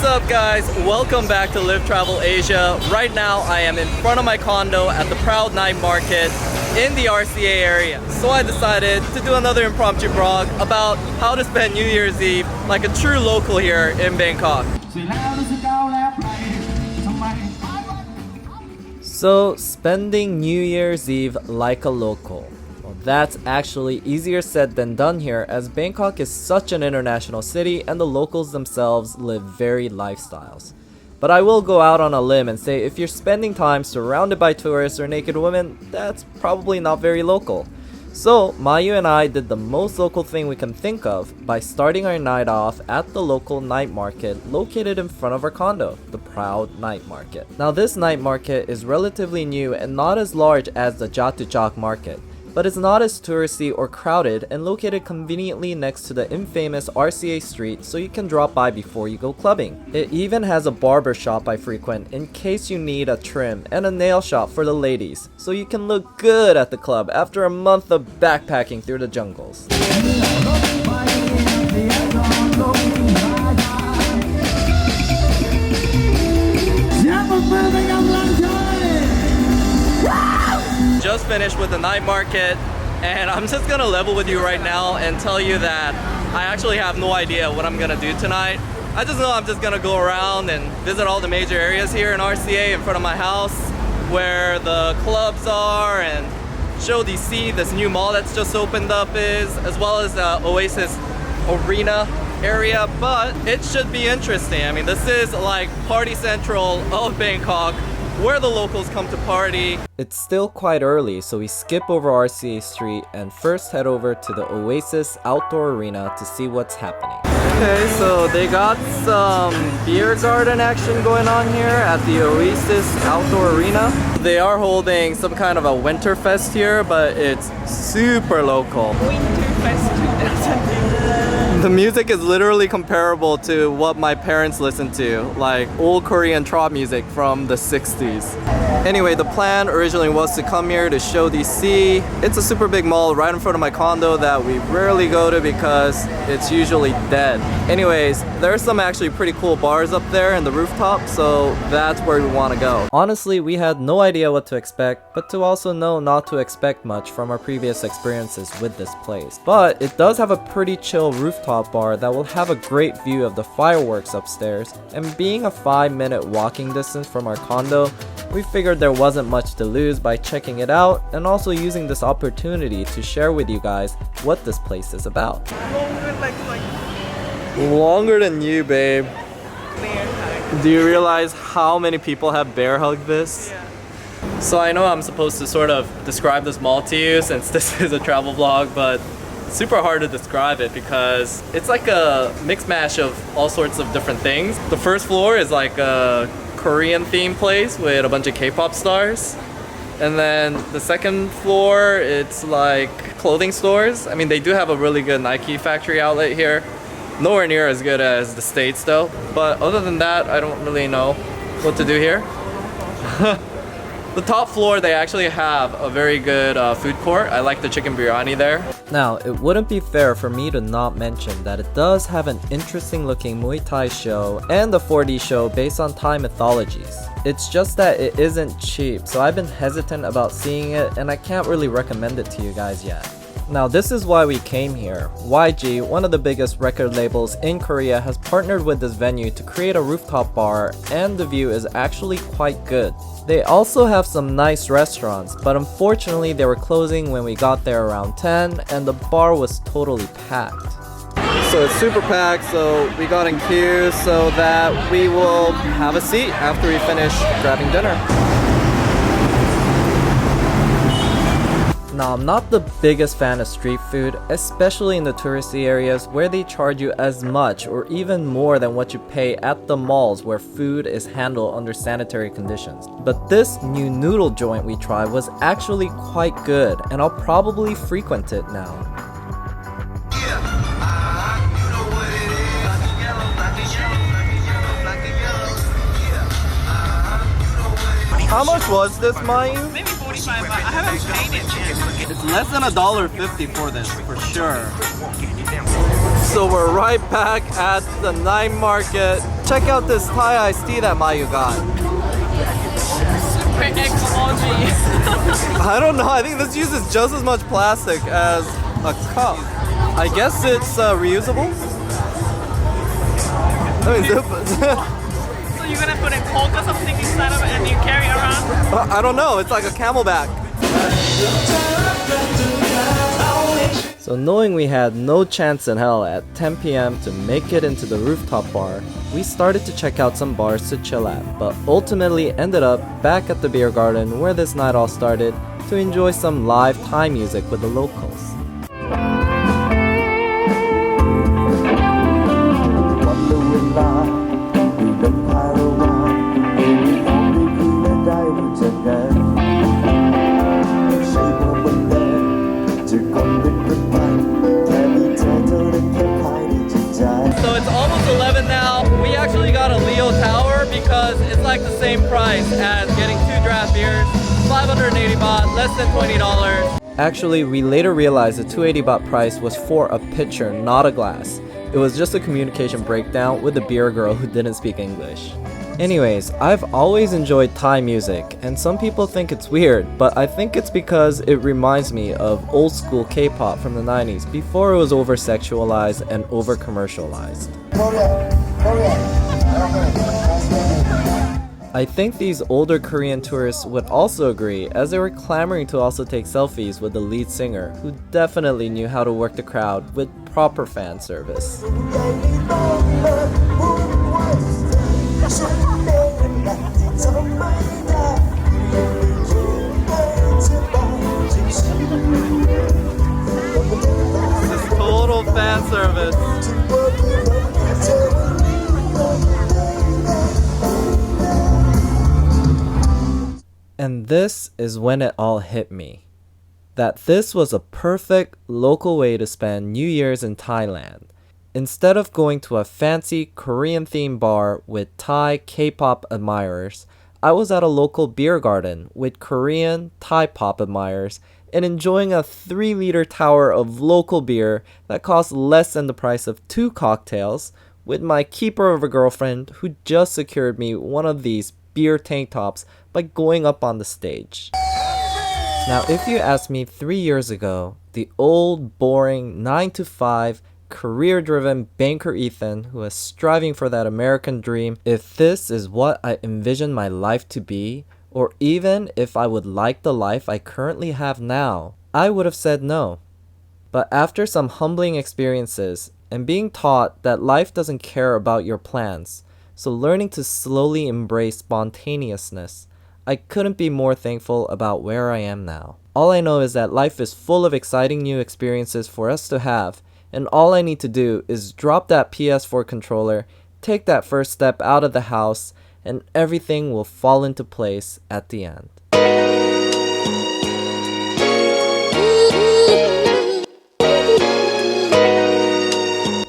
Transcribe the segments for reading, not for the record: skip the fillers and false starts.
up guys, welcome back to Live Travel Asia. Right now I am in front of my condo at the Proud Nightmarket in the RCA area. So I decided to do another impromptu vlog about how to spend New Year's Eve like a true local here in Bangkok. So spending New Year's Eve like a local. That's actually easier said than done here, as Bangkok is such an international city and the locals themselves live varied lifestyles. But I will go out on a limb and say if you're spending time surrounded by tourists or naked women, that's probably not very local. So Mayu and I did the most local thing we can think of by starting our night off at the local night market located in front of our condo, the Proud Nightmarket. Now this night market is relatively new and not as large as the Ratchada market, but it's not as touristy or crowded and located conveniently next to the infamous RCA street, so you can drop by before you go clubbing. It even has a barber shop I frequent in case you need a trim, and a nail shop for the ladies, so you can look good at the club after a month of backpacking through the jungles. Just finished with the night market, and I'm just gonna level with you right now and tell you that I actually have no idea what I'm gonna do tonight. I just know I'm just gonna go around and visit all the major areas here in RCA in front of my house where the clubs are, and show DC, this new mall that's just opened up is, as well as the Oasis arena area. But it should be interesting. I mean, this is like party central of Bangkok, where the locals come to party. It's still quite early, so we skip over RCA Street and first head over to the Oasis outdoor arena to see what's happening. Okay, so they got some beer garden action going on here at the Oasis outdoor arena. They are holding some kind of a winter fest here, but it's super local. Winter fest 2000. The music is literally comparable to what my parents listened to, like old Korean trot music from the 60s. Anyway, the plan originally was to come here to show DC. It's a super big mall right in front of my condo that we rarely go to because it's usually dead. Anyways, there's some actually pretty cool bars up there in the rooftop, so that's where we want to go. Honestly, we had no idea what to expect, but to also know not to expect much from our previous experiences with this place. But it does have a pretty chill rooftop bar that will have a great view of the fireworks upstairs, and being a 5-minute walking distance from our condo, we figured there wasn't much to lose by checking it out and also using this opportunity to share with you guys what this place is about. Longer than you, babe. Do you realize how many people have bear hugged this? Yeah. So I know I'm supposed to sort of describe this mall to you since this is a travel vlog, but it's super hard to describe it because it's like a mix mash of all sorts of different things. The first floor is like a Korean themed place with a bunch of K-pop stars. And then the second floor, it's like clothing stores. I mean, they do have a really good Nike factory outlet here. Nowhere near as good as the States though. But other than that, I don't really know what to do here. The top floor, they actually have a very good food court. I like the chicken biryani there. Now, it wouldn't be fair for me to not mention that it does have an interesting looking Muay Thai show and a 4D show based on Thai mythologies. It's just that it isn't cheap, so I've been hesitant about seeing it and I can't really recommend it to you guys yet. Now this is why we came here. YG, one of the biggest record labels in Korea, has partnered with this venue to create a rooftop bar, and the view is actually quite good. They also have some nice restaurants, but unfortunately they were closing when we got there around 10 and the bar was totally packed. So it's super packed, so we got in queue so that we will have a seat after we finish grabbing dinner. Now, I'm not the biggest fan of street food, especially in the touristy areas where they charge you as much or even more than what you pay at the malls where food is handled under sanitary conditions. But this new noodle joint we tried was actually quite good, and I'll probably frequent it now. How much was this, Mayu? Maybe 45 bucks. I haven't paid it yet. It's less than $1.50 for this, for sure. So we're right back at the night market. Check out this Thai iced tea that Mayu got. Super ecology. I don't know, I think this uses just as much plastic as a cup. I guess it's reusable? I mean, So you're gonna put a Coke or something inside of it and you carry around? I don't know, it's like a camelback. So knowing we had no chance in hell at 10 p.m. to make it into the rooftop bar, we started to check out some bars to chill at, but ultimately ended up back at the beer garden where this night all started to enjoy some live Thai music with the locals. So it's almost 11 now. We actually got a Leo Tower because it's like the same price as getting 2 draft beers. 580 baht, less than $20. Actually, we later realized the 280 baht price was for a pitcher, not a glass. It was just a communication breakdown with the beer girl who didn't speak English. Anyways, I've always enjoyed Thai music, and some people think it's weird, but I think it's because it reminds me of old school K-pop from the 90s before it was over-sexualized and over-commercialized. I think these older Korean tourists would also agree, as they were clamoring to also take selfies with the lead singer, who definitely knew how to work the crowd with proper fan service. This is total fan service. And this is when it all hit me. That this was a perfect local way to spend New Year's in Thailand. Instead of going to a fancy Korean-themed bar with Thai K-pop admirers, I was at a local beer garden with Korean Thai pop admirers and enjoying a 3-liter tower of local beer that cost less than the price of 2 cocktails with my keeper of a girlfriend who just secured me one of these beer tank tops by going up on the stage. Now, if you asked me 3 years ago, the old, boring 9-to-5 career-driven banker Ethan who is striving for that American dream, if this is what I envisioned my life to be, or even if I would like the life I currently have now, I would have said no. But after some humbling experiences and being taught that life doesn't care about your plans, so learning to slowly embrace spontaneousness, I couldn't be more thankful about where I am now. All I know is that life is full of exciting new experiences for us to have, and all I need to do is drop that PS4 controller, take that first step out of the house, and everything will fall into place at the end.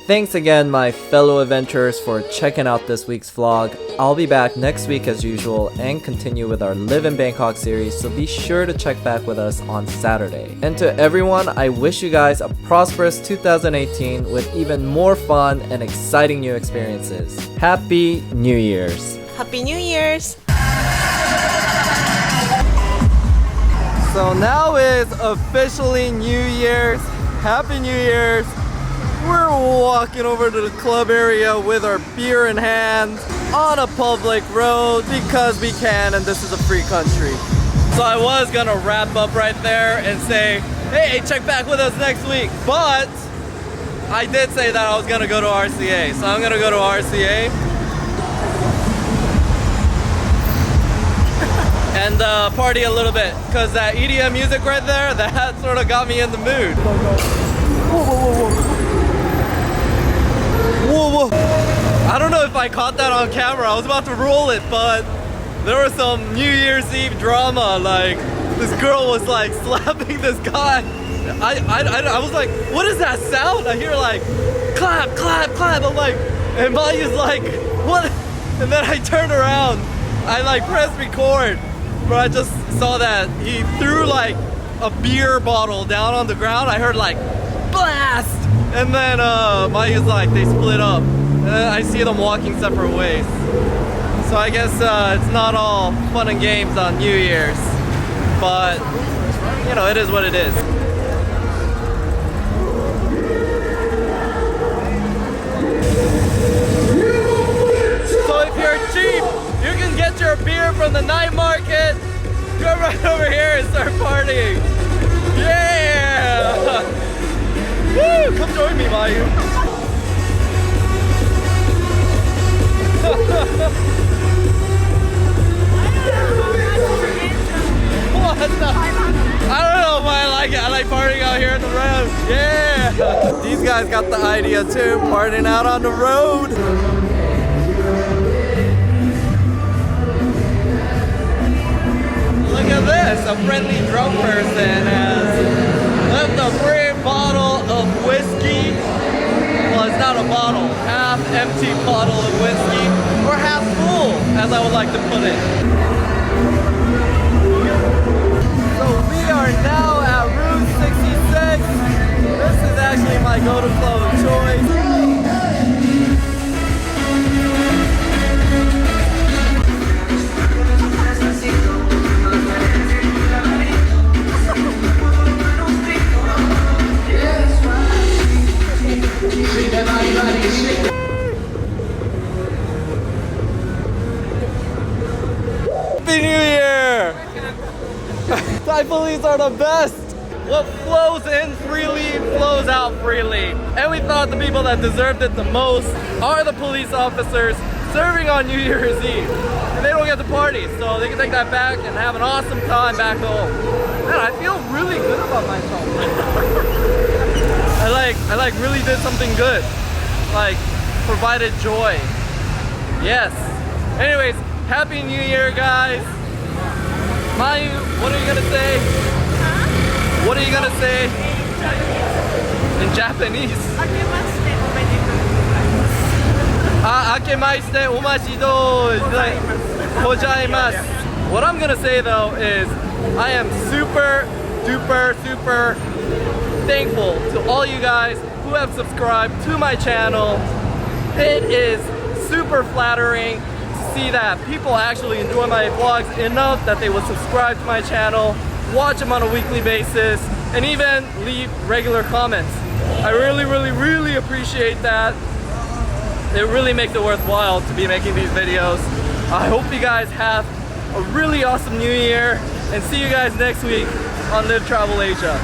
Thanks again, my fellow adventurers, for checking out this week's vlog. I'll be back next week as usual and continue with our Live in Bangkok series, so be sure to check back with us on Saturday. And to everyone, I wish you guys a prosperous 2018 with even more fun and exciting new experiences. Happy New Year's! Happy New Year's! So now is officially New Year's. Happy New Year's! We're walking over to the club area with our beer in hand on a public road because we can, and this is a free country. So I was gonna wrap up right there and say, hey, check back with us next week, but I did say that I was gonna go to RCA, so I'm gonna go to RCA and party a little bit, because that EDM music right there, that sort of got me in the mood. Whoa, whoa. I don't know if I caught that on camera. I was about to roll it, but there was some New Year's Eve drama. Like, this girl was like slapping this guy. I was like, what is that sound? I hear like, clap, clap, clap. I'm like, and Mayu's like, what? And then I turned around. I like pressed record, but I just saw that he threw like a beer bottle down on the ground. I heard like, blast! And then Mayu's like, they split up. And then I see them walking separate ways. So I guess it's not all fun and games on New Year's. But, you know, it is what it is. So if you're cheap, you can get your beer from the night market. Go right over here and start partying. Yeah! Woo! Come join me, Mayu. What the? I don't know, but I like it. I like partying out here on the road. Yeah! These guys got the idea too, partying out on the road. Look at this, a friendly drunk person has left a free bottle of whiskey. Well, it's not a bottle, half empty bottle of whiskey, or half full, as I would like to put it. So we are now at Route 66. This is actually my go-to club of choice. Happy New Year! Thai police are the best! What flows in freely flows out freely. And we thought the people that deserved it the most are the police officers serving on New Year's Eve. And they don't get to party, so they can take that back and have an awesome time back home. Man, I feel really good about myself. I like really did something good. Like, provided joy. Yes. Anyways, Happy New Year, guys. Mayu, what are you gonna say? Huh? What are you gonna say? In Japanese. Akemaste omashido gozaimasu. What I'm gonna say though is I am super duper thankful to all you guys who have subscribed to my channel. It is super flattering to see that people actually enjoy my vlogs enough that they will subscribe to my channel, watch them on a weekly basis, and even leave regular comments. I really appreciate that. It really makes it worthwhile to be making these videos. I hope you guys have a really awesome New Year, and see you guys next week on Live Travel Asia.